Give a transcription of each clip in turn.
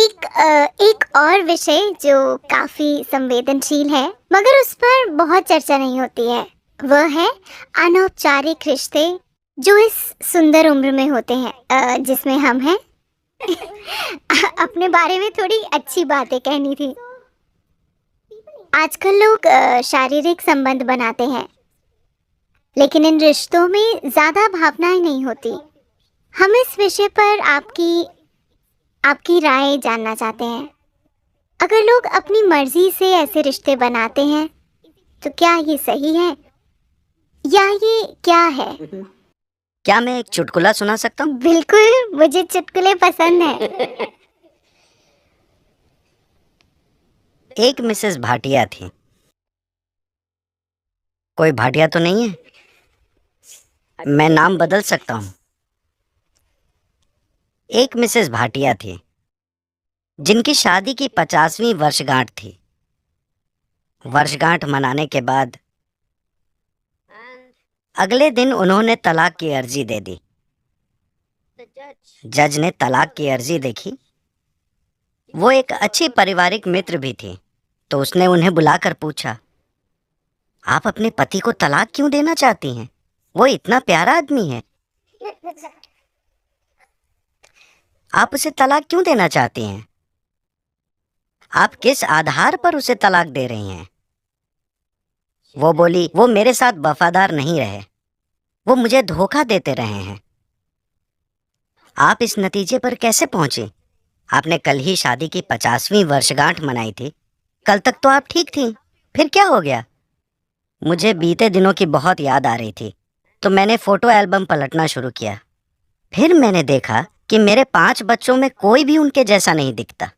एक और विषय जो काफी संवेदनशील है मगर उस पर बहुत चर्चा नहीं होती है, वह है अनौपचारिक रिश्ते जो इस सुंदर उम्र में होते हैं, जिसमें हम हैं। अपने बारे में थोड़ी अच्छी बातें कहनी थी। आजकल लोग शारीरिक संबंध बनाते हैं, लेकिन इन रिश्तों में ज्यादा भावनाएं नहीं होती। हम इस विषय पर आपकी राय जानना चाहते हैं। अगर लोग अपनी मर्जी से ऐसे रिश्ते बनाते हैं तो क्या ये सही है या ये क्या है? क्या मैं एक चुटकुला सुना सकता हूँ? बिल्कुल, मुझे चुटकुले पसंद हैं। एक मिसेस भाटिया थी। कोई भाटिया तो नहीं है? मैं नाम बदल सकता हूँ। एक मिसेस भाटिया थी जिनकी शादी की 50वीं वर्षगांठ थी। वर्षगांठ मनाने के बाद अगले दिन उन्होंने तलाक की अर्जी दे दी। जज ने तलाक की अर्जी देखी। वो एक अच्छी पारिवारिक मित्र भी थी, तो उसने उन्हें बुलाकर पूछा, आप अपने पति को तलाक क्यों देना चाहती हैं? वो इतना प्यारा आदमी है। आप उसे तलाक क्यों देना चाहती हैं? आप किस आधार पर उसे तलाक दे रही हैं? वो बोली, वो मेरे साथ वफादार नहीं रहे, वो मुझे धोखा देते रहे हैं। आप इस नतीजे पर कैसे पहुंची? आपने कल ही शादी की 50वीं वर्षगांठ मनाई थी। कल तक तो आप ठीक थी, फिर क्या हो गया? मुझे बीते दिनों की बहुत याद आ रही थी, तो मैंने फोटो एल्बम पलटना शुरू किया। फिर मैंने देखा कि मेरे 5 बच्चों में कोई भी उनके जैसा नहीं दिखता।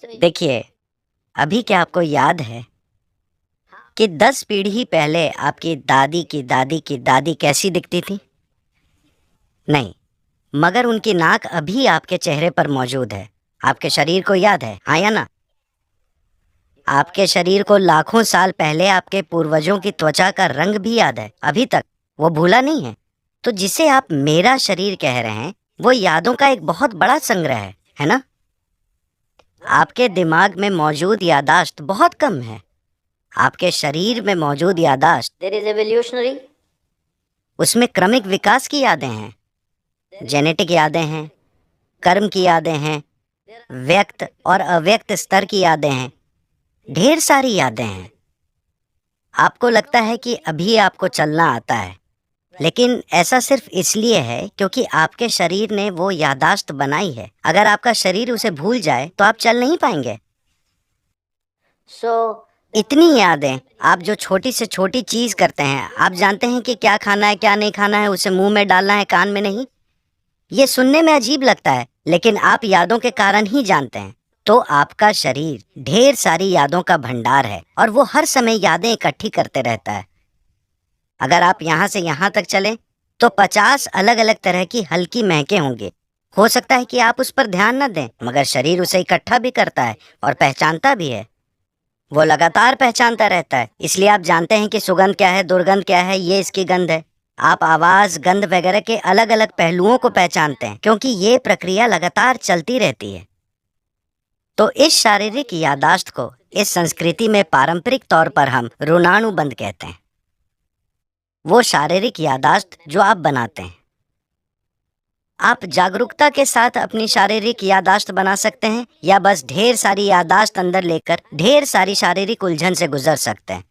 देखिए, अभी क्या आपको याद है कि 10 पीढ़ी पहले आपकी दादी की दादी की दादी कैसी दिखती थी? नहीं, मगर उनकी नाक अभी आपके चेहरे पर मौजूद है। आपके शरीर को याद है, हाँ या ना? आपके शरीर को लाखों साल पहले आपके पूर्वजों की त्वचा का रंग भी याद है, अभी तक वो भूला नहीं है। तो जिसे आप मेरा शरीर कह रहे हैं, वो यादों का एक बहुत बड़ा संग्रह है ना? आपके दिमाग में मौजूद यादाश्त बहुत कम है। आपके शरीर में मौजूद यादाश्त, देयर इज एवोल्यूशनरी, उसमें क्रमिक विकास की यादें हैं, जेनेटिक यादें हैं, कर्म की यादें हैं, व्यक्त और अव्यक्त स्तर की यादें हैं, ढेर सारी यादें हैं। आपको लगता है कि अभी आपको चलना आता है, लेकिन ऐसा सिर्फ इसलिए है क्योंकि आपके शरीर ने वो यादाश्त बनाई है। अगर आपका शरीर उसे भूल जाए तो आप चल नहीं पाएंगे। इतनी यादें, आप जो छोटी से छोटी चीज करते हैं, आप जानते हैं कि क्या खाना है क्या नहीं खाना है, उसे मुंह में डालना है कान में नहीं। ये सुनने में अजीब लगता है, लेकिन आप यादों के कारण ही जानते हैं। तो आपका शरीर ढेर सारी यादों का भंडार है और वो हर समय यादें इकट्ठी करते रहता है। अगर आप यहाँ से यहाँ तक चलें तो 50 अलग अलग तरह की हल्की महकें होंगी। हो सकता है कि आप उस पर ध्यान न दें, मगर शरीर उसे इकट्ठा भी करता है और पहचानता भी है। वो लगातार पहचानता रहता है, इसलिए आप जानते हैं कि सुगंध क्या है, दुर्गंध क्या है, ये इसकी गंध है। आप आवाज, गंध वगैरह के अलग अलग पहलुओं को पहचानते हैं, क्योंकि ये प्रक्रिया लगातार चलती रहती है। तो इस शारीरिक यादाश्त को इस संस्कृति में पारंपरिक तौर पर हम ऋणानुबंध कहते हैं। वो शारीरिक यादाश्त जो आप बनाते हैं। आप जागरूकता के साथ अपनी शारीरिक यादाश्त बना सकते हैं या बस ढेर सारी यादाश्त अंदर लेकर ढेर सारी शारीरिक उलझन से गुजर सकते हैं।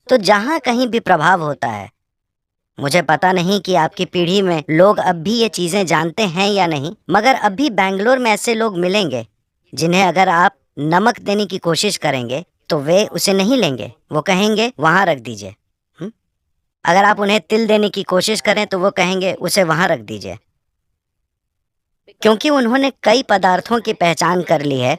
तो जहाँ कहीं भी प्रभाव होता है, मुझे पता नहीं कि आपकी पीढ़ी में लोग अब भी ये चीज़ें जानते हैं या नहीं, मगर अब भी बेंगलोर में ऐसे लोग मिलेंगे जिन्हें अगर आप नमक देने की कोशिश करेंगे तो वे उसे नहीं लेंगे। वो कहेंगे वहाँ रख दीजिए। अगर आप उन्हें तिल देने की कोशिश करें तो वो कहेंगे उसे वहाँ रख दीजिए, क्योंकि उन्होंने कई पदार्थों की पहचान कर ली है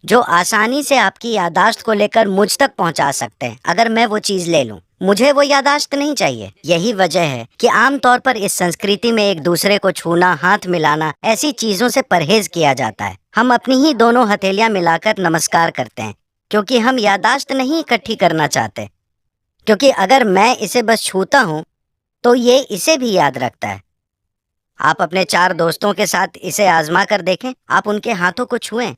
जो आसानी से आपकी यादाश्त को लेकर मुझ तक पहुँचा सकते हैं अगर मैं वो चीज़ ले लूँ। मुझे वो याददाश्त नहीं चाहिए। यही वजह है कि आमतौर पर इस संस्कृति में एक दूसरे को छूना, हाथ मिलाना, ऐसी चीजों से परहेज किया जाता है। हम अपनी ही दोनों हथेलियां मिलाकर नमस्कार करते हैं, क्योंकि हम याददाश्त नहीं इकट्ठी करना चाहते। क्योंकि अगर मैं इसे बस छूता हूँ तो ये इसे भी याद रखता है। आप अपने 4 दोस्तों के साथ इसे आजमा कर देखें। आप उनके हाथों को छुएं,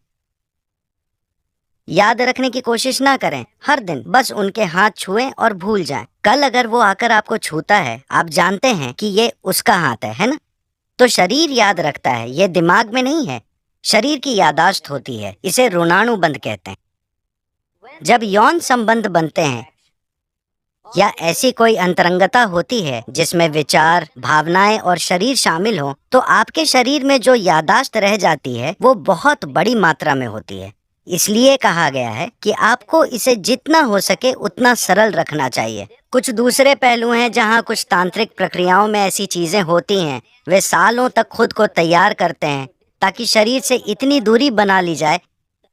याद रखने की कोशिश ना करें। हर दिन बस उनके हाथ छुएं और भूल जाएं। कल अगर वो आकर आपको छूता है, आप जानते हैं कि ये उसका हाथ है ना? तो शरीर याद रखता है, ये दिमाग में नहीं है। शरीर की याददाश्त होती है, इसे ऋणानुबंध कहते हैं। जब यौन संबंध बनते हैं या ऐसी कोई अंतरंगता होती है जिसमें विचार, भावनाएं और शरीर शामिल हों, तो आपके शरीर में जो याददाश्त रह जाती है वो बहुत बड़ी मात्रा में होती है। इसलिए कहा गया है कि आपको इसे जितना हो सके उतना सरल रखना चाहिए। कुछ दूसरे पहलू हैं जहां कुछ तांत्रिक प्रक्रियाओं में ऐसी चीजें होती हैं। वे सालों तक खुद को तैयार करते हैं ताकि शरीर से इतनी दूरी बना ली जाए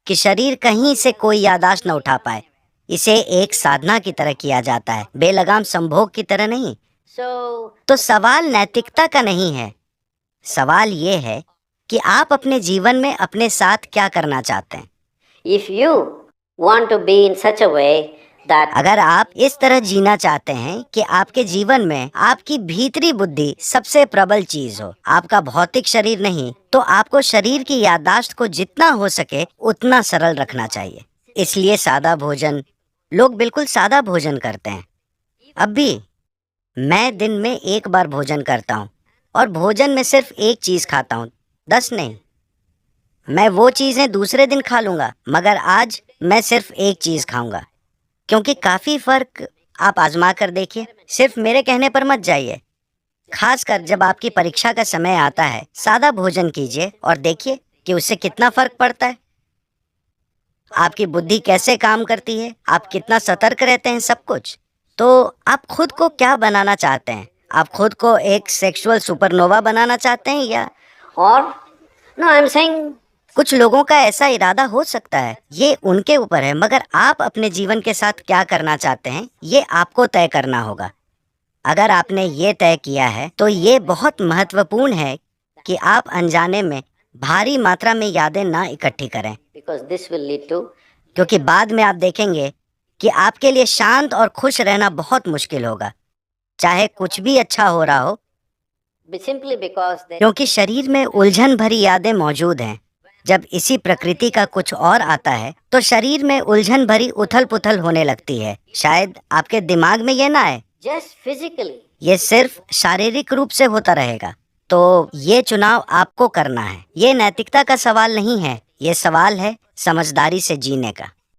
कि शरीर कहीं से कोई याददाश्त न उठा पाए। इसे एक साधना की तरह किया जाता है, बेलगाम संभोग की तरह नहीं। तो सवाल नैतिकता का नहीं है। सवाल ये है कि आप अपने जीवन में अपने साथ क्या करना चाहते हैं। If you want to be in such a way that अगर आप इस तरह जीना चाहते हैं कि आपके जीवन में आपकी भीतरी बुद्धि सबसे प्रबल चीज हो, आपका भौतिक शरीर नहीं, तो आपको शरीर की याददाश्त को जितना हो सके उतना सरल रखना चाहिए। इसलिए सादा भोजन, लोग बिल्कुल सादा भोजन करते हैं। अब भी मैं दिन में 1 बार भोजन करता हूँ और भोजन में सिर्फ एक चीज खाता हूँ, 10 नहीं। मैं वो चीजें दूसरे दिन खा लूंगा, मगर आज मैं सिर्फ एक चीज खाऊंगा। क्योंकि काफी फर्क आप आजमा कर देखिए, सिर्फ मेरे कहने पर मत जाइए। खासकर जब आपकी परीक्षा का समय आता है, सादा भोजन कीजिए और देखिए कि उससे कितना फर्क पड़ता है। आपकी बुद्धि कैसे काम करती है, आप कितना सतर्क रहते हैं, सब कुछ। तो आप खुद को क्या बनाना चाहते हैं? आप खुद को एक सेक्सुअल सुपरनोवा बनाना चाहते हैं या or no I'm saying कुछ लोगों का ऐसा इरादा हो सकता है, ये उनके ऊपर है। मगर आप अपने जीवन के साथ क्या करना चाहते हैं, ये आपको तय करना होगा। अगर आपने ये तय किया है तो ये बहुत महत्वपूर्ण है कि आप अनजाने में भारी मात्रा में यादें ना इकट्ठी करें, because this will lead to क्योंकि बाद में आप देखेंगे कि आपके लिए शांत और खुश रहना बहुत मुश्किल होगा, चाहे कुछ भी अच्छा हो रहा हो, simply because there क्योंकि शरीर में उलझन भरी यादें मौजूद हैं। जब इसी प्रकृति का कुछ और आता है तो शरीर में उलझन भरी उथल पुथल होने लगती है। शायद आपके दिमाग में ये ना आए, just physically ये सिर्फ शारीरिक रूप से होता रहेगा। तो ये चुनाव आपको करना है। ये नैतिकता का सवाल नहीं है, ये सवाल है समझदारी से जीने का।